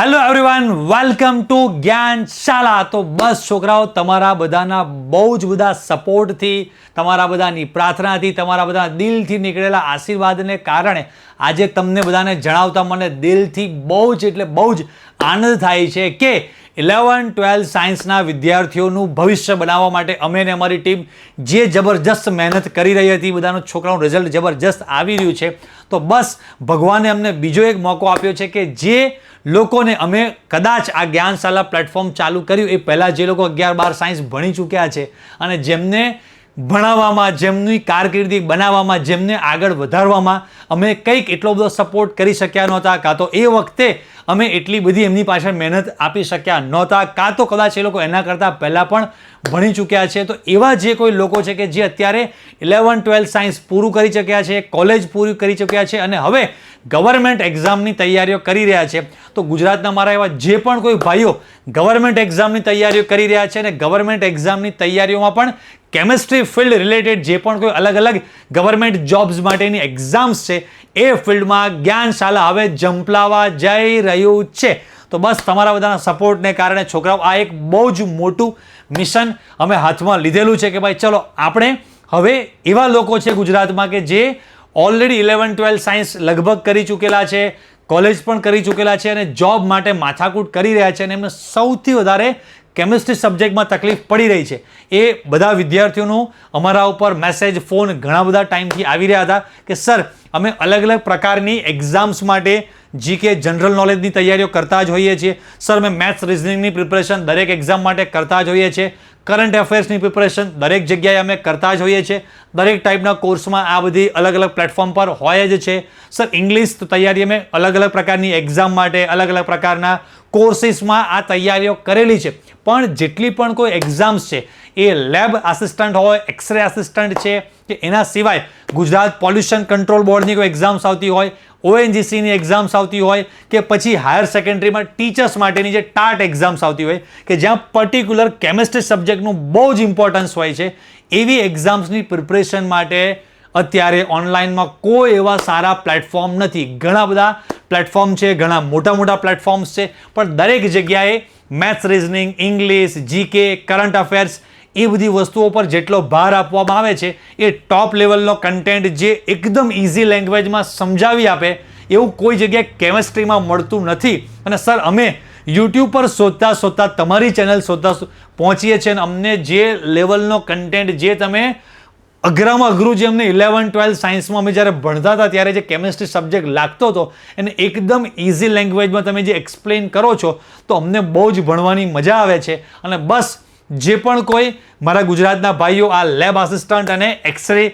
Hello everyone, welcome to Gyanshala. તો બસ છોકરાઓ, તમારા બધાના બહુ જ બધા સપોર્ટથી, તમારા બધાની પ્રાર્થનાથી, તમારા બધા દિલથી નીકળેલા આશીર્વાદને કારણે આજે તમને બધાને જણાવતા મને દિલથી બહુ જ એટલે બહુ જ આનંદ થાય છે કે 11-12 સાયન્સના વિદ્યાર્થીઓનું ભવિષ્ય બનાવવા માટે અમે ને અમારી ટીમ જે જબરજસ્ત મહેનત કરી રહી હતી, બધાનું છોકરાઓનું રિઝલ્ટ જબરજસ્ત આવી રહ્યું છે। તો બસ ભગવાને અમને બીજો એક મોકો આપ્યો છે કે જે લોકોને અમે કદાચ આ જ્ઞાનશાલા પ્લેટફોર્મ ચાલુ કર્યું એ પહેલાં જે લોકો 11-12 સાયન્સ ભણી ચૂક્યા છે અને જેમને ભણાવવામાં, જેમની કારકિર્દી બનાવવામાં, જેમને આગળ વધારવામાં અમે કંઈક એટલો બધો સપોર્ટ કરી શક્યા નહોતા, કાં તો એ વખતે અમે એટલી બધી એમની પાછળ મહેનત આપી શક્યા નહોતા, કાં તો કદાચ એ લોકો એના કરતાં પહેલાં પણ ભણી ચૂક્યા છે। તો એવા જે કોઈ લોકો છે કે જે અત્યારે 11-12 સાયન્સ પૂરું કરી ચૂક્યા છે, કોલેજ પૂરી કરી ચૂક્યા છે અને હવે ગવર્મેન્ટ એક્ઝામની તૈયારીઓ કરી રહ્યા છે, તો ગુજરાતના મારા એવા જે પણ કોઈ ભાઈઓ ગવર્મેન્ટ એક્ઝામની તૈયારીઓ કરી રહ્યા છે અને ગવર્મેન્ટ એક્ઝામની તૈયારીઓમાં પણ કેમિસ્ટ્રી ફિલ્ડ રિલેટેડ જે પણ કોઈ અલગ અલગ ગવર્મેન્ટ જોબ્સ માટેની એક્ઝામ્સ છે એ ફિલ્ડમાં જ્ઞાનશાલા હવે ઝંપલાવા જઈ રહ્યું છે। તો બસ તમારા બધાના સપોર્ટને કારણે છોકરાઓ આ એક બહુ જ મોટું મિશન અમે હાથમાં લીધેલું છે કે ભાઈ ચલો આપણે હવે એવા લોકો છે ગુજરાતમાં કે જે ઓલરેડી 11-12 સાયન્સ લગભગ કરી ચૂકેલા છે, કોલેજ પણ કરી ચૂકેલા છે અને જોબ માટે માથાકૂટ કરી રહ્યા છે અને એમને સૌથી વધારે કેમિસ્ટ્રી સબ્જેક્ટમાં તકલીફ પડી રહી છે। એ બધા વિદ્યાર્થીઓનું અમારા ઉપર મેસેજ, ફોન ઘણા બધા ટાઈમથી આવી રહ્યા હતા કે સર અમે અલગ અલગ પ્રકારની એક્ઝામ્સ માટે જીકે જનરલ નોલેજની તૈયારીઓ કરતા જ હોઈએ છીએ, સર અમે મેથ્સ રિઝનિંગની પ્રિપરેશન દરેક એક્ઝામ માટે કરતા જ હોઈએ છીએ, કરંટ અફેર્સની પ્રિપરેશન દરેક જગ્યાએ અમે કરતા જ હોઈએ છીએ, દરેક ટાઈપના કોર્સમાં આ બધી અલગ અલગ પ્લેટફોર્મ પર હોય જ છે, સર ઇંગ્લિશ તો તૈયારી અમે અલગ અલગ પ્રકારની એક્ઝામ માટે અલગ અલગ પ્રકારના કોર્સિસમાં આ તૈયારીઓ કરેલી છે। પણ જેટલી પણ કોઈ એક્ઝામ્સ છે એ લેબ આસિસ્ટન્ટ હોય, એક્સરે આસિસ્ટન્ટ છે કે એના સિવાય ગુજરાત પોલ્યુશન કંટ્રોલ બોર્ડની કોઈ એક્ઝામ્સ આવતી હોય, ONGCની એક્ઝામ્સ આવતી હોય કે પછી હાયર સેકન્ડરીમાં ટીચર્સ માટેની જે ટાટ એક્ઝામ્સ આવતી હોય કે જ્યાં પર્ટિક્યુલર કેમિસ્ટ્રી સબ્જેક્ટનું બહુ જ ઇમ્પોર્ટન્સ હોય છે, એવી એક્ઝામ્સની પ્રિપરેશન માટે અત્યારે ઓનલાઈનમાં કોઈ એવા સારા પ્લેટફોર્મ નથી। ઘણા બધા પ્લેટફોર્મ છે, ઘણા મોટા મોટા પ્લેટફોર્મ્સ છે, પણ દરેક જગ્યાએ maths, reasoning, English, GK, current affairs એ બધી વસ્તુઓ પર જેટલો ભાર આપવામાં આવે છે એ ટોપ લેવલનો કન્ટેન્ટ જે એકદમ ઇઝી લેંગ્વેજમાં સમજાવી આપે એવું કોઈ જગ્યાએ કેમિસ્ટ્રીમાં મળતું નથી। અને સર અમે યુટ્યુબ પર શોધતા શોધતા તમારી ચેનલ શોધતા પહોંચીએ છીએ અને અમને જે લેવલનો કન્ટેન્ટ, જે તમે અઘરામાં અઘરું જે અમને 11-12 સાયન્સમાં અમે જ્યારે ભણતા હતા ત્યારે જે કેમિસ્ટ્રી સબ્જેક્ટ લાગતો હતો એને એકદમ ઇઝી લેંગ્વેજમાં તમે જે એક્સપ્લેન કરો છો તો અમને બહુ જ ભણવાની મજા આવે છે। અને બસ જે પણ કોઈ મારા ગુજરાતના ભાઈઓ આ લેબ આસિસ્ટન્ટ અને એક્સરે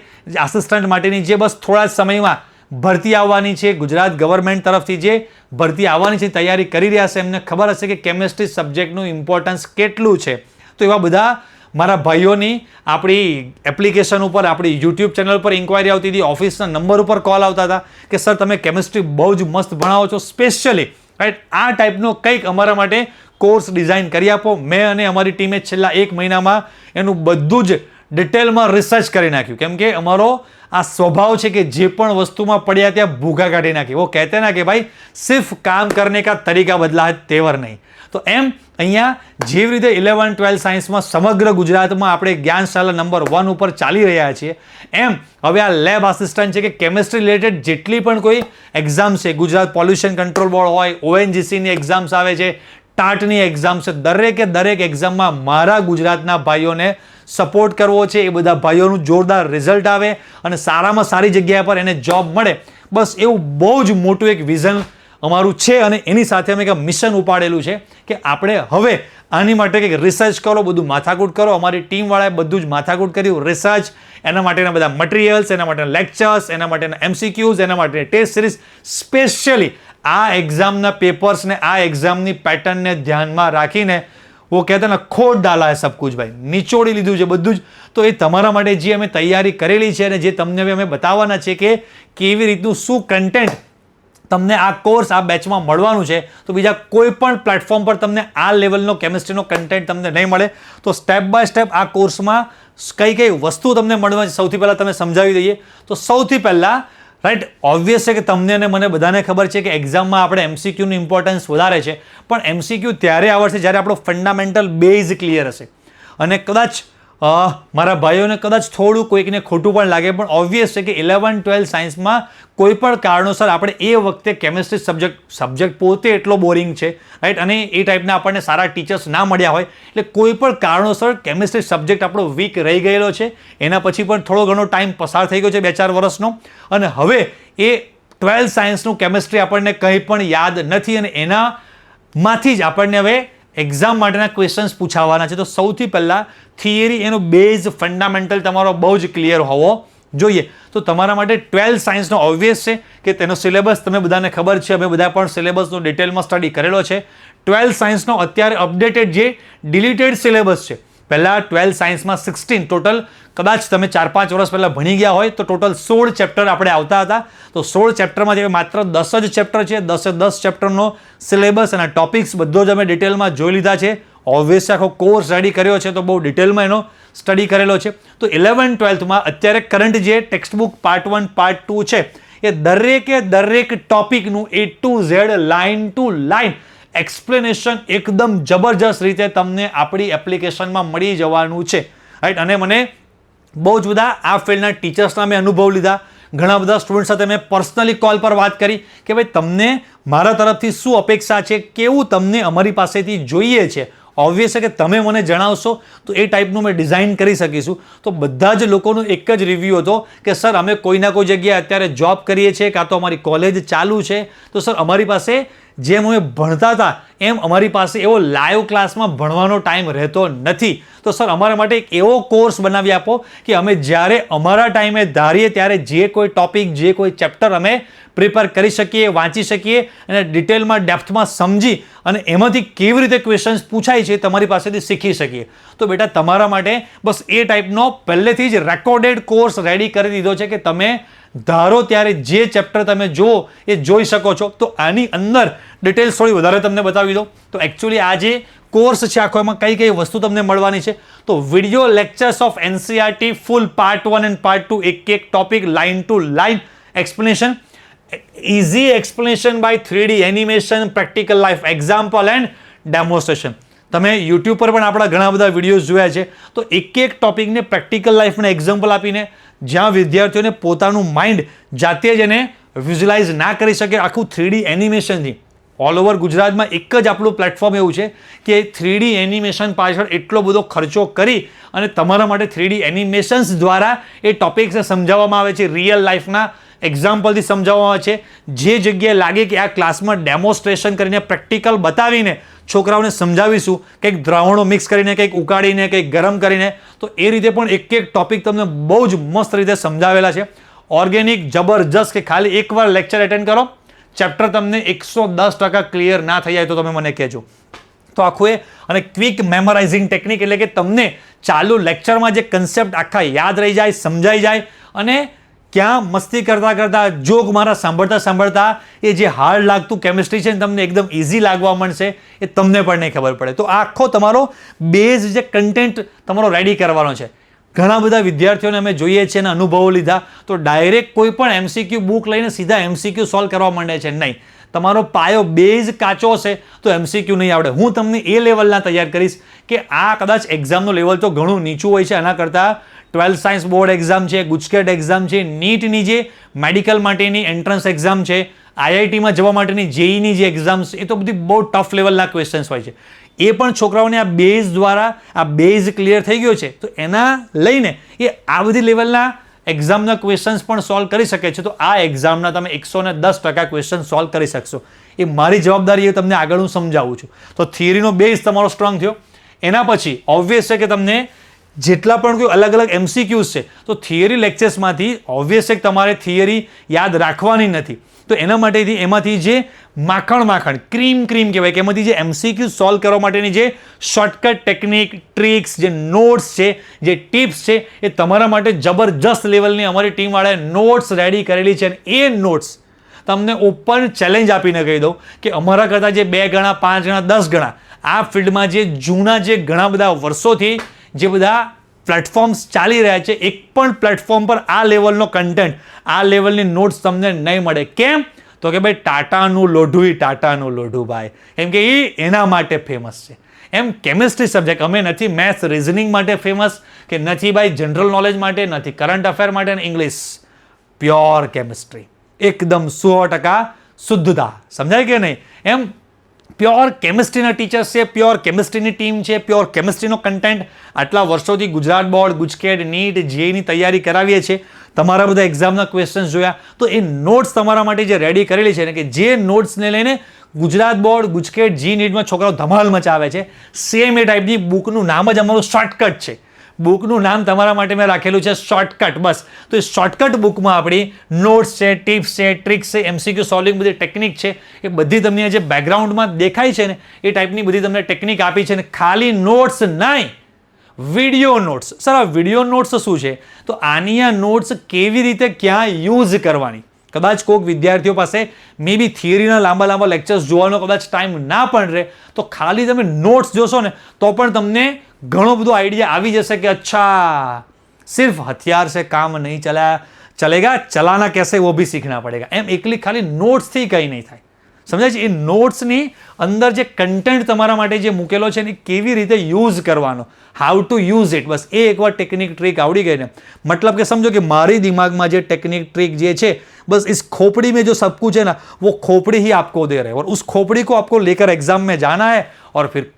આસિસ્ટન્ટ માટેની જે બસ થોડા જ સમયમાં ભરતી આવવાની છે, ગુજરાત ગવર્મેન્ટ તરફથી જે ભરતી આવવાની છે તૈયારી કરી રહ્યા છે, એમને ખબર હશે કે કેમિસ્ટ્રી સબ્જેક્ટનું ઇમ્પોર્ટન્સ કેટલું છે। તો એવા બધા મારા ભાઈઓની આપણી એપ્લિકેશન ઉપર, આપણી યુટ્યુબ ચેનલ પર ઇન્ક્વાયરી આવતી હતી, ઓફિસના નંબર ઉપર કોલ આવતા હતા કે સર તમે કેમિસ્ટ્રી બહુ જ મસ્ત ભણાવો છો, સ્પેશિયલી રાઈટ આ ટાઈપનો કંઈક અમારા માટે કોર્સ ડિઝાઇન કરી આપો। મેં અને અમારી ટીમે છેલ્લા 1 મહિનામાં એનું બધું જ ડિટેલમાં રિસર્ચ કરી નાખ્યું, કેમ કે અમારો આ સ્વભાવ છે કે જે પણ વસ્તુમાં પડ્યા ત્યાં ભૂખા કાઢી નાખી। वो कहते ना कि भाई सिर्फ काम करने का तरीका बदला है, तेवर नहीं। તો એમ અહીંયા જેવી રીતે 11-12 સાયન્સમાં સમગ્ર ગુજરાતમાં આપણે જ્ઞાનશાલા નંબર 1 ઉપર ચાલી રહ્યા છીએ, એમ હવે આ લેબ આસિસ્ટન્ટ છે કે કેમિસ્ટ્રી રિલેટેડ જેટલી પણ કોઈ એક્ઝામ છે, ગુજરાત પોલ્યુશન કંટ્રોલ બોર્ડ હોય, ONGCની એક્ઝામ્સ આવે છે, ટાટની એક્ઝામ છે, દરેકે દરેક એક્ઝામમાં મારા ગુજરાતના ભાઈઓને સપોર્ટ કરવો છે। એ બધા ભાઈઓનું જોરદાર રિઝલ્ટ આવે અને સારામાં સારી જગ્યા પર એને જોબ મળે, બસ એવું બહુ જ મોટું એક વિઝન અમારું છે અને એની સાથે અમે એક મિશન ઉપાડેલું છે કે આપણે હવે આની માટે કંઈક રિસર્ચ કરો, બધું માથાકૂટ કરો। અમારી ટીમવાળાએ બધું જ માથાકૂટ કર્યું, રિસર્ચ, એના માટેના બધા મટીરિયલ્સ, એના માટેના લેક્ચર્સ, એના માટેના MCQs, એના માટેની ટેસ્ટ સિરીઝ, સ્પેશિયલી આ એક્ઝામના પેપર્સને, આ એક્ઝામની પેટર્નને ધ્યાનમાં રાખીને वो कहते ना खोद डाला है सब कुछ भाई, निचोड़ी લીધું છે બધું જ। તો એ તમારા માટે જે અમે તૈયારી કરેલી છે અને જે તમને હવે અમે બતાવવાના છે કે કેવી રીતનું શું કન્ટેન્ટ તમને આ કોર્સ આ બેચમાં મળવાનું છે, તો બીજા કોઈ પણ પ્લેટફોર્મ પર તમને આ લેવલનો કેમિસ્ટ્રીનો કન્ટેન્ટ તમને નહીં મળે। તો સ્ટેપ બાય સ્ટેપ આ કોર્સમાં કઈ કઈ વસ્તુ તમને મળવાની છે સૌથી પહેલાં તમે સમજાવી દઈએ। તો સૌથી પહેલાં રાઈટ. ઓબ્વિયસ છે કે તમને અને મને બધાને ખબર છે કે એક્ઝામમાં આપણે એમસીક્યુનું ઇમ્પોર્ટન્સ વધારે છે, પણ એમસીક્યુ ત્યારે આવશે જ્યારે આપણો ફંડામેન્ટલ બેઝ ક્લિયર હશે. અને કદાચ મારા ભાઈઓને કદાચ થોડું કોઈકને ખોટું પણ લાગે, પણ ઓબ્વિયસ છે કે 11-12 સાયન્સમાં કોઈ પણ કારણોસર આપણે એ વખતે કેમિસ્ટ્રી સબ્જેક્ટ પોતે એટલો બોરિંગ છે, રાઈટ, અને એ ટાઈપના આપણને સારા ટીચર્સ ના મળ્યા હોય, એટલે કોઈ પણ કારણોસર કેમિસ્ટ્રી સબ્જેક્ટ આપણો વીક રહી ગયેલો છે. એના પછી પણ થોડો ઘણો ટાઈમ પસાર થઈ ગયો છે, 2-4 વર્ષનો, અને હવે એ 12 સાયન્સનું કેમિસ્ટ્રી આપણને કંઈ પણ યાદ નથી, અને એનામાંથી જ આપણને હવે એક્ઝામ માટેના ક્વેશ્ચન્સ પૂછાવાના છે. તો સૌથી પહેલાં થિયરી, એનો બેઝ ફંડામેન્ટલ તમારો બહુ જ ક્લિયર હોવો જોઈએ. તો તમારા માટે 12 સાયન્સનો ઓબ્વિયસ છે કે તેનો સિલેબસ તમને બધાને ખબર છે, અમે બધા પણ સિલેબસનો ડિટેલમાં સ્ટડી કરેલો છે. 12 સાયન્સનો અત્યારે અપડેટેડ જે ડિલીટેડ સિલેબસ છે, પહેલાં 12 સાયન્સમાં 16 ટોટલ, કદાચ તમે 4-5 વર્ષ પહેલાં ભણી ગયા હોય તો ટોટલ 16 ચેપ્ટર આપણે આવતા હતા. તો 16 ચેપ્ટરમાં જે માત્ર 10 જ ચેપ્ટર છે, 10 ચેપ્ટરનો સિલેબસ અને ટોપિક્સ બધો જ અમે ડિટેલમાં જોઈ લીધા છે. ઓબ્વિયસલી આખો કોર્સ રેડી કર્યો છે, તો બહુ ડિટેલમાં એનો સ્ટડી કરેલો છે. તો 11-12માં અત્યારે કરંટ જે ટેક્સ્ટબુક પાર્ટ 1 પાર્ટ 2 છે, એ દરેક ટોપિકનું A to Z line to line explanation એકદમ જબરજસ્ત રીતે તમને આપણી એપ્લિકેશનમાં મળી જવાનું છે, રાઈટ. અને મને બહુ જ બધા આ ફિલ્ડના ટીચર્સના મેં અનુભવ લીધા, ઘણા બધા સ્ટુડન્ટ સાથે મેં પર્સનલી કોલ પર વાત કરી કે ભાઈ તમને મારા તરફથી શું અપેક્ષા છે, કેવું તમને અમારી પાસેથી જોઈએ છે. ઓબ્વિયસ છે કે તમે મને જણાવશો તો એ ટાઈપનું મેં ડિઝાઇન કરી શકીશું. તો બધા જ લોકોનો એક જ રિવ્યૂ હતો કે સર અમે કોઈ ના કોઈ જગ્યાએ અત્યારે જોબ કરીએ છીએ, કાં તો અમારી કોલેજ ચાલુ છે, તો સર અમારી પાસે જેમ અમે ભણતા હતા એમ અમારી પાસે એવો લાઈવ ક્લાસમાં ભણવાનો ટાઈમ રહેતો નથી. તો સર અમારા માટે એક એવો કોર્સ બનાવી આપો કે અમે જ્યારે અમારા ટાઈમે ધારીએ ત્યારે જે કોઈ ટોપિક, જે કોઈ ચેપ્ટર અમે પ્રિપેર કરી શકીએ, વાંચી શકીએ અને ડિટેલમાં ડેપ્થમાં સમજી અને એમાંથી કેવી રીતે ક્વેશ્ચન્સ પૂછાય છે તમારી પાસેથી શીખી શકીએ. તો બેટા તમારા માટે બસ એ ટાઈપનો પહેલેથી જ રેકોર્ડેડ કોર્સ રેડી કરી દીધો છે કે તમે ધારો ત્યારે જે ચેપ્ટર તમે જુઓ એ જોઈ શકો છો. તો આની અંદર ડિટેલ્સ થોડી વધારે તમને બતાવી દો. તો એકચ્યુઅલી આ જે કોર્સ છે આખો, એમાં કઈ વસ્તુ તમને મળવાની છે. તો video lectures of NCERT full part 1 and part 2, એક topic line to line explanation, easy explanation by 3D animation, practical life example and demonstration. તમે YouTube પર પણ આપણા ઘણા બધા વિડીયોઝ જોયા છે. તો એક ટોપિકને પ્રેક્ટિકલ લાઈફને એક્ઝામ્પલ આપીને, જ્યાં વિદ્યાર્થીઓને પોતાનું માઇન્ડ જાતે જ એને વિઝ્યુલાઇઝ ના કરી શકે, આખું 3D એનિમેશનથી. ઓલ ઓવર ગુજરાતમાં એક જ આપણું પ્લેટફોર્મ એવું છે કે 3D એનિમેશન પાછળ એટલો બધો ખર્ચો કરી અને તમારા માટે 3D એનિમેશન્સ દ્વારા એ ટોપિક્સને સમજાવવામાં આવે છે, રિયલ લાઈફના એક્ઝામ્પલથી સમજાવવામાં આવે છે. જે જગ્યાએ લાગે કે આ ક્લાસમાં ડેમોન્સ્ટ્રેશન કરીને, પ્રેક્ટિકલ બતાવીને છોકરાઓને સમજાવીશું, કંઈક દ્રાવણો મિક્સ કરીને, કંઈક ઉકાળીને, કંઈક ગરમ કરીને, તો એ રીતે પણ એક ટોપિક તમને બહુ જ મસ્ત રીતે સમજાવેલા છે. ઓર્ગેનિક, જબરજસ્ત, કે ખાલી એકવાર લેક્ચર એટેન્ડ કરો, ચેપ્ટર તમને 110% ક્લિયર ના થઈ જાય તો તમે મને કહેજો. તો આખું એ અને ક્વિક મેમરાઇઝિંગ ટેકનિક, એટલે કે તમને ચાલુ લેક્ચરમાં જે કન્સેપ્ટ આખા યાદ રહી જાય, સમજાઈ જાય, અને ક્યાં મસ્તી કરતા જોક મારા સાંભળતા એ જે હાર્ડ લાગતું કેમિસ્ટ્રી છે ને તમને એકદમ ઇઝી લાગવા માંડશે, એ તમને પણ નહીં ખબર પડે. તો આખો તમારો બેઝ જે કન્ટેન્ટ તમારો રેડી કરવાનો છે. ઘણા બધા વિદ્યાર્થીઓને અમે જોઈએ છીએ અને અનુભવો લીધા, તો ડાયરેક્ટ કોઈ પણ MCQ બુક લઈને સીધા MCQ સોલ્વ કરવા માંડે છે. નહીં, તમારો પાયો બેઝ કાચો હશે તો MCQ નહીં આવડે. હું તમને એ લેવલના તૈયાર કરીશ કે આ કદાચ એક્ઝામનું લેવલ તો ઘણું નીચું હોય છે, આના કરતાં 12 સાયન્સ બોર્ડ એક્ઝામ છે, ગુજકેટ એક્ઝામ છે, નીટની જે મેડિકલ માટેની એન્ટ્રન્સ એક્ઝામ છે, IITમાં જવા માટેની JEEની જે એક્ઝામ્સ, એ તો બધી બહુ ટફ લેવલના ક્વેશ્ચન્સ હોય છે. એ પણ છોકરાઓને આ બેઝ દ્વારા આ બેઝ ક્લિયર થઈ ગયો છે, તો એના લઈને એ આ બધી લેવલના એક્ઝામના ક્વેશ્ચન્સ પણ સોલ્વ કરી શકે છે. તો આ એક્ઝામના તમે 110% ક્વેશ્ચન સોલ્વ કરી શકશો. એ મારી જવાબદારી, એ તમને આગળ હું સમજાવું છું. તો થિયરીનો બેઝ તમારો સ્ટ્રોંગ થયો. એના પછી ઓબ્વિયસ છે કે તમને જેટલા પણ કોઈ અલગ અલગ MCQs છે, તો થિયરી લેક્ચર્સમાંથી ઓબ્વિયસ છે કે તમારે થિયરી યાદ રાખવાની નથી. તો એના માટેથી એમાંથી જે માખણ ક્રીમ કહેવાય કે એમાંથી જે MCQ સોલ્વ કરવા માટેની જે શોર્ટકટ ટેકનિક, ટ્રિક્સ, જે નોટ્સ છે, જે ટિપ્સ છે, એ તમારા માટે જબરજસ્ત લેવલની અમારી ટીમવાળાએ નોટ્સ રેડી કરેલી છે. અને એ નોટ્સ તમને ઓપન ચેલેન્જ આપીને કહી દઉં કે અમારા કરતાં જે 2 ગણા, 5 ગણા, 10 ગણા આ ફિલ્ડમાં જે જૂના, જે ઘણા બધા વર્ષોથી જે બધા પ્લેટફોર્મ્સ ચાલી રહ્યા છે, એક પણ પ્લેટફોર્મ પર આ લેવલનો કન્ટેન્ટ, આ લેવલની નોટ્સ તમને નહીં મળે. કેમ? તો કે ભાઈ ટાટાનું લોઢું ભાઈ, કેમ કે એના માટે ફેમસ છે. એમ કેમિસ્ટ્રી સબ્જેક્ટ, અમે નથી મેથ્સ રિઝનિંગ માટે ફેમસ, કે નથી ભાઈ જનરલ નોલેજ માટે, નથી કરંટ અફેર માટે, ઇંગ્લિશ, પ્યોર કેમિસ્ટ્રી, એકદમ 100% શુદ્ધતા. સમજાય કે નહીં? એમ પ્યોર કેમિસ્ટ્રીના ટીચર્સ છે, પ્યોર કેમિસ્ટ્રીની ટીમ છે, પ્યોર કેમિસ્ટ્રીનો કન્ટેન્ટ. આટલા વર્ષોથી ગુજરાત બોર્ડ, ગુજકેટ, નીટ, જેઈની તૈયારી કરાવીએ છીએ, તમારા બધા એક્ઝામના ક્વેશ્ચન્સ જોયા, તો એ નોટ્સ તમારા માટે જે રેડી કરેલી છે ને, કે જે નોટ્સને લઈને ગુજરાત બોર્ડ, ગુજકેટ, જી નીટમાં છોકરાઓ ધમાલ મચાવે છે, સેમ એ ટાઈપની બુકનું નામ જ અમારું શોર્ટકટ છે. બુકનું નામ તમારા માટે મેં રાખેલું છે શોર્ટકટ, બસ. તો એ શોર્ટકટ બુકમાં આપણી નોટ્સ છે, ટિપ્સ છે, ટ્રિક્સ છે, MCQ સોલ્વિંગ બધી ટેકનિક છે, એ બધી તમને જે બેકગ્રાઉન્ડમાં દેખાય છે ને, એ ટાઈપની બધી તમને ટેકનિક આપી છે. ને ખાલી નોટ્સ નહીં, વિડીયો નોટ્સ. સર આ વિડીયો નોટ્સ શું છે? તો આની આ નોટ્સ કેવી રીતે ક્યાં યુઝ કરવાની. કદાચ કોઈક વિદ્યાર્થીઓ પાસે મે બી થિયરીના લાંબા લેક્ચર્સ જોવાનો કદાચ ટાઈમ ના પણ રહે, તો ખાલી તમે નોટ્સ જોશો ને તો પણ તમને ઘણો બધો આઈડિયા આવી જશે કે અચ્છા સિર્ફ હથિયાર से काम नहीं चलेगा, चलाना कैसे वो भी सीखना पड़ेगा. એમ એકલી ખાલી નોટ્સથી કંઈ નહીં થાય. સમજાય છે? એ નોટ્સની અંદર જે કન્ટેન્ટ તમારા માટે જે મૂકેલો છે ને, કેવી રીતે યુઝ કરવાનો, હાઉ ટુ યુઝ ઇટ, બસ એ એકવાર ટેકનિક ટ્રિક આવડી ગઈ ને, मतलब कि समझो कि मारी दिमाग में जो टेक्निक ट्रिक ये है, बस इस खोपड़ी में जो सब कुछ है ना, वो खोपड़ी ही आपको दे रहे हैं, और उस खोपड़ी को आपको लेकर एग्जाम में जाना है. और फिर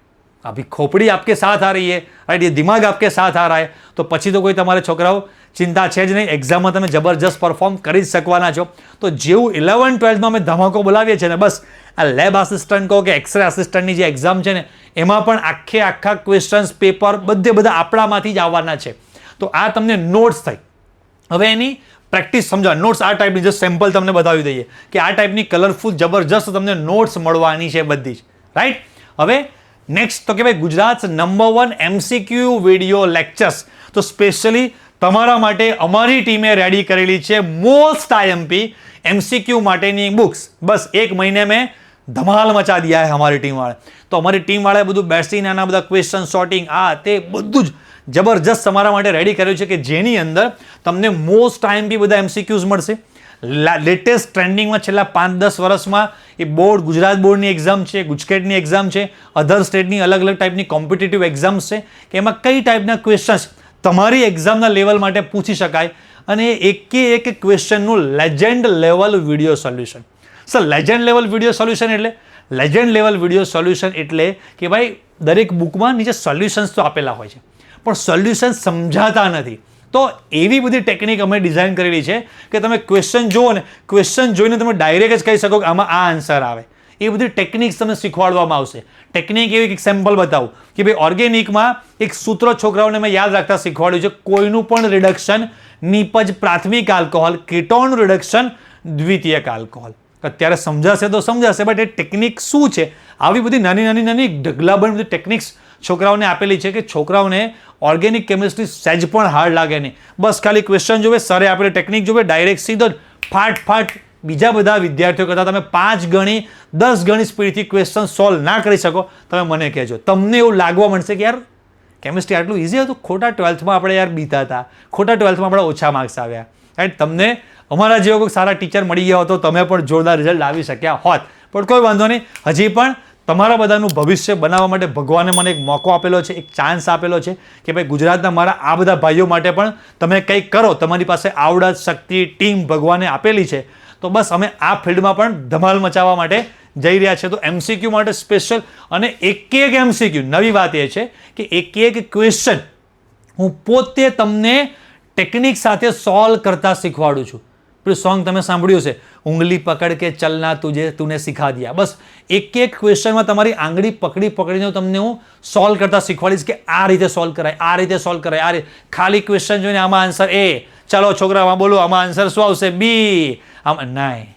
अभी खोपड़ी आपके साथ आ रही है, राइट, ये दिमाग आपके साथ आ रहा है, तो પછી તો કોઈ તમારે છોકરાઓ ચિંતા છે જ નહીં, એક્ઝામમાં તમે જબરજસ્ત પરફોર્મ કરી જ શકવાના છો. તો જેવું 11-12માં અમે ધમાકો બોલાવીએ છીએ ને, બસ આ લેબ આસિસ્ટન્ટ કહો કે એક્સરે આસિસ્ટન્ટની જે એક્ઝામ છે ને, એમાં પણ આખા ક્વેશ્ચન્સ પેપર બધા આપણામાંથી જ આવવાના છે. તો આ તમને નોટ્સ થઈ. હવે એની પ્રેક્ટિસ સમજો. નોટ્સ આ ટાઈપની, જે સેમ્પલ તમને બતાવી દઈએ કે આ ટાઈપની કલરફુલ જબરજસ્ત તમને નોટ્સ મળવાની છે બધી જ, રાઈટ. હવે નેક્સ્ટ તો કે ભાઈ Gujarat number 1 MCQ video lectures. તો સ્પેશિયલી તમારા માટે અમારી ટીમે રેડી કરેલી છે મોસ્ટ IMP MCQ માટેની બુક્સ. બસ એક મહિને મેં ધમાલ મચા દિયા है हमारी टीम वाले. તો અમારી ટીમ વાળાએ બધું બેસીને આના બધા ક્વેશ્ચન સોર્ટિંગ આ તે બધું જ જબરજસ્ત તમારા માટે રેડી કર્યું છે, કે જેની અંદર તમને મોસ્ટ IMP બધા MCQs મળશે. લેટેસ્ટ ટ્રેન્ડિંગમાં છેલ્લા 5-10 વર્ષમાં એ બોર્ડ, ગુજરાત બોર્ડની એક્ઝામ છે, ગુજકેટની એક્ઝામ છે, અધર સ્ટેટની અલગ ટાઈપની કોમ્પિટિટિવ એક્ઝામ્સ છે, કે એમાં કઈ ટાઈપના ક્વેશ્ચન્સ તમારી એક્ઝામના લેવલ માટે પૂછી શકાય, અને એક ક્વેશ્ચનનું legend level video solution. Sir legend level video solution એટલે? લેજેન્ડ લેવલ વિડીયો સોલ્યુશન એટલે કે ભાઈ દરેક બુકમાં નીચે સોલ્યુશન્સ તો આપેલા હોય છે, પણ સોલ્યુશન સમજાતા નથી. તો એવી બધી ટેકનિક અમે ડિઝાઇન કરેલી છે કે તમે ક્વેશ્ચન જુઓ ને, ક્વેશ્ચન જોઈને તમે ડાયરેક્ટ જ કહી શકો કે આમાં આ આન્સર આવે. એ બધી ટેકનિક્સ તમને શીખવાડવામાં આવશે. ટેકનિક એવી એક સેમ્પલ બતાવું કે ભાઈ ઓર્ગેનિકમાં એક સૂત્ર છોકરાઓને મેં યાદ રાખતા શીખવાડ્યું છે, કોઈનું પણ રિડક્શન નિપજ પ્રાથમિક આલ્કોહોલ, કીટોન રિડક્શન દ્વિતીયક આલ્કોહોલ. અત્યારે સમજાશે તો સમજાશે, બટ એ ટેકનિક શું છે, આવી બધી નાની ઢગલાબંધ બધી ટેકનિક્સ છોકરાઓને આપેલી છે કે છોકરાઓને ઓર્ગેનિક કેમિસ્ટ્રી સહેજ પણ હાર્ડ લાગે નહીં. બસ ખાલી ક્વેશ્ચન જોવે, સરે આપેલી ટેકનિક જોવે, ડાયરેક્ટ સીધો જ ફાટ બીજા બધા વિદ્યાર્થીઓ કરતાં તમે 5 ગણી 10 ગણી સ્પીડથી ક્વેશ્ચન સોલ્વ ના કરી શકો, તમે મને કહેજો. તમને એવું લાગવા મળશે કે યાર કેમિસ્ટ્રી આટલું ઇઝી હતું, ખોટા 12થમાં આપણે યાર બીતા હતા, ખોટા 12થમાં આપણા ઓછા માર્ક્સ આવ્યા, રાઈટ. તમને અમારા જેવો કોઈ સારા ટીચર મળી ગયા હોત તો તમે પણ જોરદાર રિઝલ્ટ લાવી શક્યા હોત. પણ કોઈ વાંધો નહીં, હજી પણ તમારા બધાનું ભવિષ્ય બનાવવા માટે ભગવાને મને એક મોકો આપેલો છે, એક ચાન્સ આપેલો છે કે ભાઈ ગુજરાતના મારા આ બધા ભાઈઓ માટે પણ તમે કંઈક કરો. તમારી પાસે આવડત, શક્તિ, ટીમ ભગવાને આપેલી છે, તો બસ અમે આ ફિલ્ડમાં પણ ધમાલ મચાવવા માટે જઈ રહ્યા છે. તો MCQ માટે સ્પેશિયલ, અને એક MCQ, નવી વાત એ છે કે એક ક્વેશ્ચન હું પોતે તમને ટેકનિક સાથે સોલ્વ કરતા શીખવાડું છું. પેલું સોંગ તમે સાંભળ્યું છે, ઉંગલી પકડ કે ચલના તુને સિખા દિયા. બસ એક ક્વેશ્ચનમાં તમારી આંગળી પકડીને તમને હું સોલ્વ કરતા શીખવાડીશ કે આ રીતે સોલ્વ કરાય, આ રીતે સોલ્વ કરાય, આ રીતે. ખાલી ક્વેશ્ચન જોઈને આમાં આન્સર A, ચાલો છોકરા આમાં બોલો આમાં આન્સર શું આવશે B, આમાં નહીં.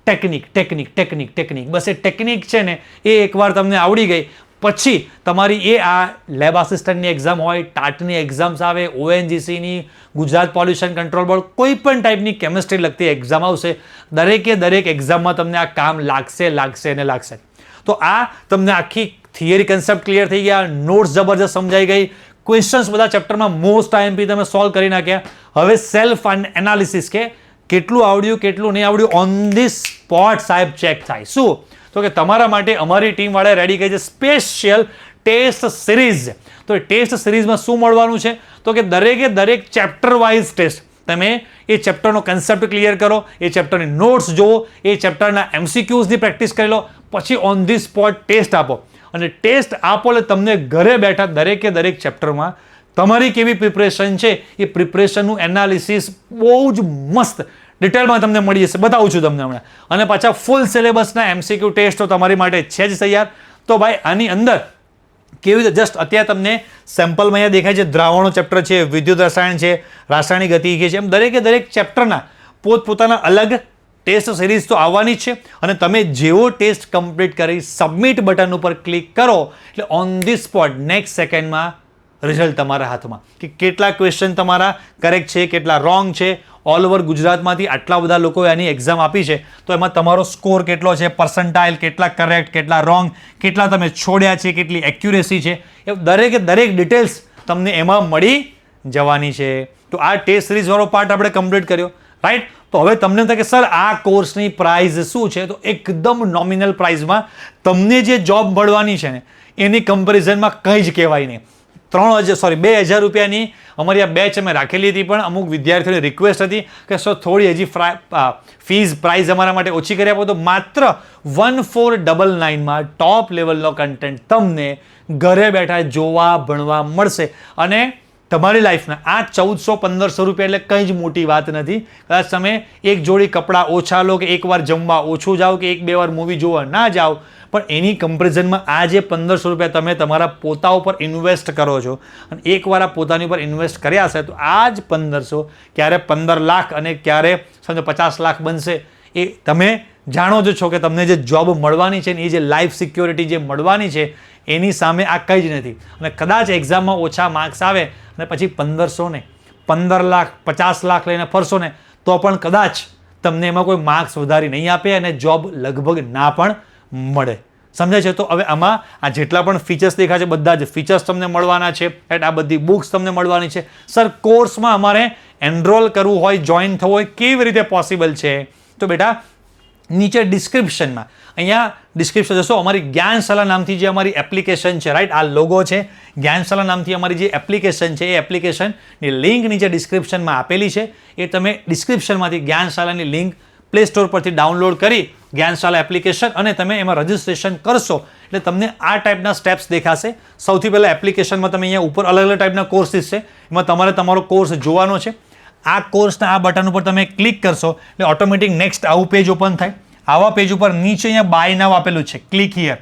ટેકનિક. બસ એ ટેકનિક છે ને, એ એકવાર તમને આવડી ગઈ પછી તમારી એ આ લેબ આસિસ્ટન્ટની એક્ઝામ હોય, ટાટની એક્ઝામ્સ આવે, ONGCની, ગુજરાત પોલ્યુશન કંટ્રોલ બોર્ડ, કોઈ પણ ટાઈપની કેમિસ્ટ્રી લગતી એક્ઝામ આવશે, દરેક એક્ઝામમાં તમને આ કામ લાગશે. તો આ તમને આખી થિયરી કન્સેપ્ટ ક્લિયર થઈ ગયા, નોટ્સ જબરજસ્ત સમજાઈ ગઈ, ક્વેશ્ચન્સ બધા ચેપ્ટરમાં મોસ્ટ આઈએમપી તમે સોલ્વ કરી નાખ્યા. હવે સેલ્ફ એનાલિસિસ કે કેટલું આવડ્યું કેટલું નહીં આવડ્યું ઓન ધી સ્પોટ સાહેબ ચેક થાય. શું? તો કે તમારા માટે અમારી ટીમવાળાએ રેડી કરી છે સ્પેશિયલ ટેસ્ટ સિરીઝ. તો એ ટેસ્ટ સિરીઝમાં શું મળવાનું છે? તો કે દરેક ચેપ્ટર વાઇઝ ટેસ્ટ. તમે એ ચેપ્ટરનો કન્સેપ્ટ ક્લિયર કરો, એ ચેપ્ટરની નોટ્સ જુઓ, એ ચેપ્ટરના MCQsની પ્રેક્ટિસ કરી લો, પછી ઓન ધી સ્પોટ ટેસ્ટ આપો. અને ટેસ્ટ આપો એટલે તમને ઘરે બેઠા દરેક ચેપ્ટરમાં તમારી કેવી પ્રિપરેશન છે એ પ્રિપરેશનનું એનાલિસિસ બહુ જ મસ્ત ડિટેલમાં તમને મળી જશે. બતાવું છું તમને હમણાં. અને પાછા ફૂલ સિલેબસના MCQ ટેસ્ટ તો તમારી માટે છે જ તૈયાર. તો ભાઈ આની અંદર કેવી રીતે જસ્ટ અત્યારે તમને સેમ્પલમાં અહીંયા દેખાય છે દ્રાવણો ચેપ્ટર છે, વિદ્યુત રસાયણ છે, રાસાયણિક ગતિકી છે, એમ દરેક ચેપ્ટરના પોતપોતાના અલગ ટેસ્ટ સિરીઝ તો આવવાની જ છે. અને તમે જેવો ટેસ્ટ કમ્પ્લીટ કરી સબમિટ બટન ઉપર ક્લિક કરો એટલે ઓન ધી સ્પોટ નેક્સ્ટ સેકન્ડમાં રિઝલ્ટ તમારા હાથમાં કે કેટલા ક્વેશ્ચન તમારા કરેક્ટ છે, કેટલા રોંગ છે. ઓલ ઓવર ગુજરાતમાંથી આટલા બધા લોકોએ આની એક્ઝામ આપી છે તો એમાં તમારો સ્કોર કેટલો છે, પર્સન્ટાઇલ કેટલા કરેક્ટ, કેટલા રોંગ, કેટલા તમે છોડ્યા છે, કેટલી એક્યુરેસી છે, એ દરેક ડિટેલ્સ તમને એમાં મળી જવાની છે. તો આ ટેસ્ટ સિરીઝવાળો પાર્ટ આપણે કમ્પ્લીટ કર્યો, રાઈટ. તો હવે તમને થાય કે સર આ કોર્સની પ્રાઇઝ શું છે? તો એકદમ નોમિનલ પ્રાઇઝમાં તમને જે જોબ મળવાની છે ને એની કમ્પેરિઝનમાં કંઈ જ કહેવાય નહીં. 2,000 રૂપિયાની અમારી આ બેચ અમે રાખેલી હતી, પણ અમુક વિદ્યાર્થીઓની રિક્વેસ્ટ હતી કે સર થોડી હજી ફીઝ પ્રાઇઝ અમારા માટે ઓછી કરી આપો. તો માત્ર 1499માં ટોપ લેવલનો કન્ટેન્ટ તમને ઘરે બેઠા જોવા ભણવા મળશે. અને તમારી લાઈફના આ 1,400-1,500 રૂપિયા એટલે કંઈ જ મોટી વાત નથી. કદાચ તમે એક જોડી કપડાં ઓછા લો કે એકવાર જમવા ઓછું જાઓ કે 1-2 વાર મૂવી જોવા ના જાઓ, પણ એની કમ્પેરિઝનમાં આ જે 1,500 રૂપિયા તમે તમારા પોતા ઉપર ઇન્વેસ્ટ કરો છો અને એકવાર આ પોતાની ઉપર ઇન્વેસ્ટ કર્યા હશે તો આ જ 1,500 ક્યારે 15 લાખ અને ક્યારે સમજો 50 લાખ બનશે. એ તમે જાણો જ છો કે તમને જે જોબ મળવાની છે ને એ જે લાઈફ સિક્યોરિટી જે મળવાની છે એની સામે આ કંઈ જ નથી. અને કદાચ એક્ઝામમાં ઓછા માર્ક્સ આવે અને પછી 1,500 ને 15 લાખ 50 લાખ લઈને ફરશો ને તો પણ કદાચ તમને એમાં કોઈ માર્ક્સ વધારી નહીં આપે અને જોબ લગભગ ના પણ મળે. સમજાય છે? તો હવે આમાં આ જેટલા પણ ફીચર્સ દેખાય છે બધા જ ફીચર્સ તમને મળવાના છે, રાઈટ. આ બધી બુક્સ તમને મળવાની છે. સર કોર્સમાં અમારે એનરોલ કરવું હોય, જોઈન થવું હોય, કેવી રીતે પોસિબલ છે? તો બેટા નીચે ડિસ્ક્રિપ્શનમાં અહીંયા ડિસ્ક્રિપ્શન જશો, અમારી જ્ઞાનશાલા નામથી જે અમારી એપ્લિકેશન છે, રાઈટ. આ લોગો છે જ્ઞાનશાલા નામથી અમારી જે એપ્લિકેશન છે એ એપ્લિકેશનની લિંક નીચે ડિસ્ક્રિપ્શનમાં આપેલી છે. એ તમે ડિસ્ક્રિપ્શનમાંથી જ્ઞાનશાલાની લિંક પ્લે સ્ટોર પરથી ડાઉનલોડ કરી જ્ઞાનશાલા એપ્લિકેશન અને તમે એમાં રજિસ્ટ્રેશન કરશો એટલે તમને આ ટાઈપના સ્ટેપ્સ દેખાશે. સૌથી પહેલાં એપ્લિકેશનમાં તમે અહીંયા ઉપર અલગ ટાઈપના કોર્સીસ છે, એમાં તમારે તમારો કોર્સ જોવાનો છે. આ કોર્સના આ બટન ઉપર તમે ક્લિક કરશો એટલે ઓટોમેટિક નેક્સ્ટ આવું પેજ ઓપન થાય. આવા પેજ ઉપર નીચે અહીંયા બાય નાવ આપેલું છે, ક્લિક હિયર.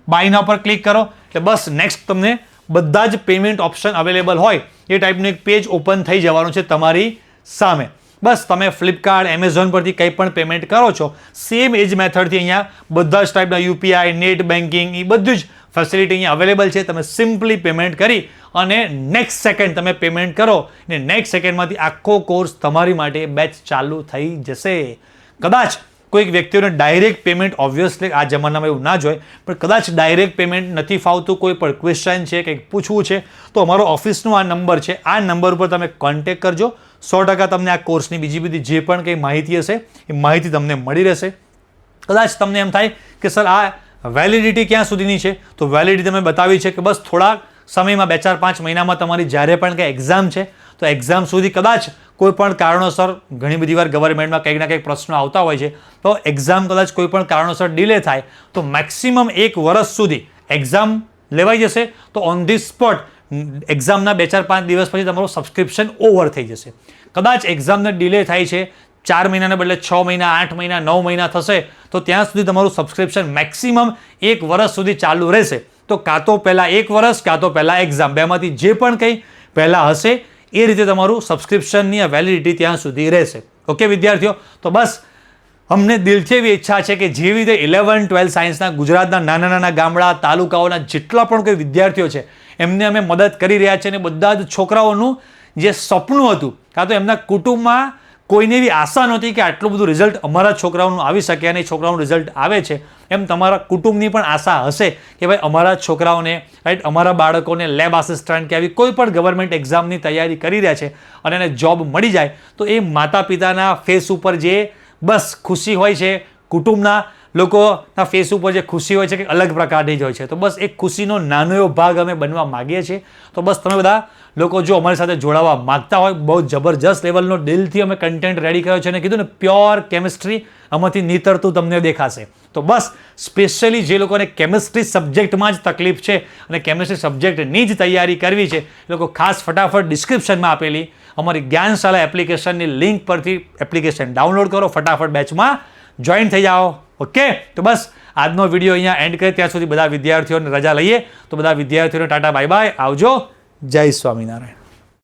બાય નાવ પર ક્લિક કરો એટલે બસ નેક્સ્ટ તમને બધા જ પેમેન્ટ ઓપ્શન અવેલેબલ હોય એ ટાઈપનું એક પેજ ઓપન થઈ જવાનું છે તમારી સામે. બસ તમે ફ્લિપકાર્ટ, એમેઝોન પરથી કંઈ પણ પેમેન્ટ કરો છો સેમ એ જ મેથડથી અહીંયા બધા જ ટાઈપના UPI, નેટ બેન્કિંગ એ બધું જ ફેસિલિટી અહીંયા અવેલેબલ છે. તમે સિમ્પલી પેમેન્ટ કરી અને નેક્સ્ટ સેકન્ડ તમે પેમેન્ટ કરો અને નેક્સ્ટ સેકન્ડમાંથી આખો કોર્સ તમારી માટે બેચ ચાલુ થઈ જશે. કદાચ કોઈક વ્યક્તિઓને ડાયરેક્ટ પેમેન્ટ ઓબ્વિયસલી આ જમાનામાં એવું ના જોઈએ, પણ કદાચ ડાયરેક્ટ પેમેન્ટ નથી ફાવતું, કોઈ પણ ક્વેશ્ચન છે કંઈક પૂછવું છે તો અમારો ઓફિસનો આ નંબર છે, આ નંબર ઉપર તમે કોન્ટેક્ટ કરજો. 100% તમને આ કોર્સની બીજી બધી જે પણ કંઈ માહિતી હશે એ માહિતી તમને મળી રહેશે. કદાચ તમને એમ થાય કે સર આ વેલિડિટી ક્યાં સુધીની છે, તો વેલિડિટી તમે બતાવી છે કે બસ થોડા સમયમાં 2-4-5 મહિનામાં તમારી જ્યારે પણ કંઈ એક્ઝામ છે તો એક્ઝામ સુધી કદાચ કોઈ પણ કારણોસર ઘણી બધી વાર ગવર્મેન્ટમાં કંઈક ના કંઈક પ્રશ્નો આવતા હોય છે તો એક્ઝામ કદાચ કોઈ પણ કારણોસર ડિલે થાય તો મેક્સિમમ 1 વર્ષ સુધી એક્ઝામ લેવાઈ જશે. તો ઓન ધી સ્પોટ એક્ઝામના 2-4-5 દિવસ પછી તમારું સબસ્ક્રિપ્શન ઓવર થઈ જશે. કદાચ એક્ઝામને ડિલે થાય છે 4 મહિનાને બદલે 6 મહિના, 8 મહિના, 9 મહિના થશે તો ત્યાં સુધી તમારું સબસ્ક્રિપ્શન મેક્સિમમ 1 વર્ષ સુધી ચાલુ રહેશે. તો કાં તો પહેલાં 1 વર્ષ કાં તો પહેલાં એક્ઝામ, બેમાંથી જે પણ કંઈ પહેલાં હશે એ રીતે તમારું સબસ્ક્રિપ્શનની વેલિડિટી ત્યાં સુધી રહેશે. ઓકે વિદ્યાર્થીઓ, તો બસ અમને દિલથી એવી ઈચ્છા છે કે જેવી રીતે 11-12 સાયન્સના ગુજરાતના નાના ગામડા તાલુકાઓના જેટલા પણ કોઈ વિદ્યાર્થીઓ છે એમને અમે મદદ કરી રહ્યા છીએ અને બધા જ છોકરાઓનું જે સપનું હતું કાં તો એમના કુટુંબમાં કોઈને એવી આશા નહોતી કે આટલું બધું રિઝલ્ટ અમારા છોકરાઓનું આવી શકે અને છોકરાઓનું રિઝલ્ટ આવે છે, એમ તમારા કુટુંબની પણ આશા હશે કે ભાઈ અમારા છોકરાઓને, રાઈટ, અમારા બાળકોને લેબ આસિસ્ટન્ટ કે આવી કોઈ પણ ગવર્મેન્ટ એક્ઝામની તૈયારી કરી રહ્યા છે અને એને જોબ મળી જાય તો એ માતા પિતાના ફેસ ઉપર જે બસ ખુશી હોય છે, કુટુંબના લોકોના ફેસ ઉપર જે ખુશી હોય છે કે અલગ પ્રકારની જ હોય છે. તો બસ એક ખુશીનો નાનો એવો ભાગ અમે બનવા માગીએ છીએ. તો બસ તમે બધા લોકો જો અમારી સાથે જોડાવા માગતા હોય, બહુ જબરજસ્ત લેવલનો દિલથી અમે કન્ટેન્ટ રેડી કર્યો છે અને કીધું ને પ્યોર કેમિસ્ટ્રી આમાંથી નીતરતું તમને દેખાશે. તો બસ સ્પેશિયલી જે લોકોને કેમિસ્ટ્રી સબ્જેક્ટમાં જ તકલીફ છે અને કેમિસ્ટ્રી સબ્જેક્ટની જ તૈયારી કરવી છે એ લોકો ખાસ ફટાફટ ડિસ્ક્રિપ્શનમાં આપેલી અમારી જ્ઞાનશાલા એપ્લિકેશનની લિંક પરથી એપ્લિકેશન ડાઉનલોડ કરો, ફટાફટ બેચમાં જોઈન થઈ જાઓ. ઓકે, તો બસ આજનો વિડીયો અહીંયા એન્ડ કરીએ. ત્યાં સુધી બધા વિદ્યાર્થીઓને રજા લઈએ. તો બધા વિદ્યાર્થીઓને ટાટા બાય બાય, આવજો, જય સ્વામિનારાયણ.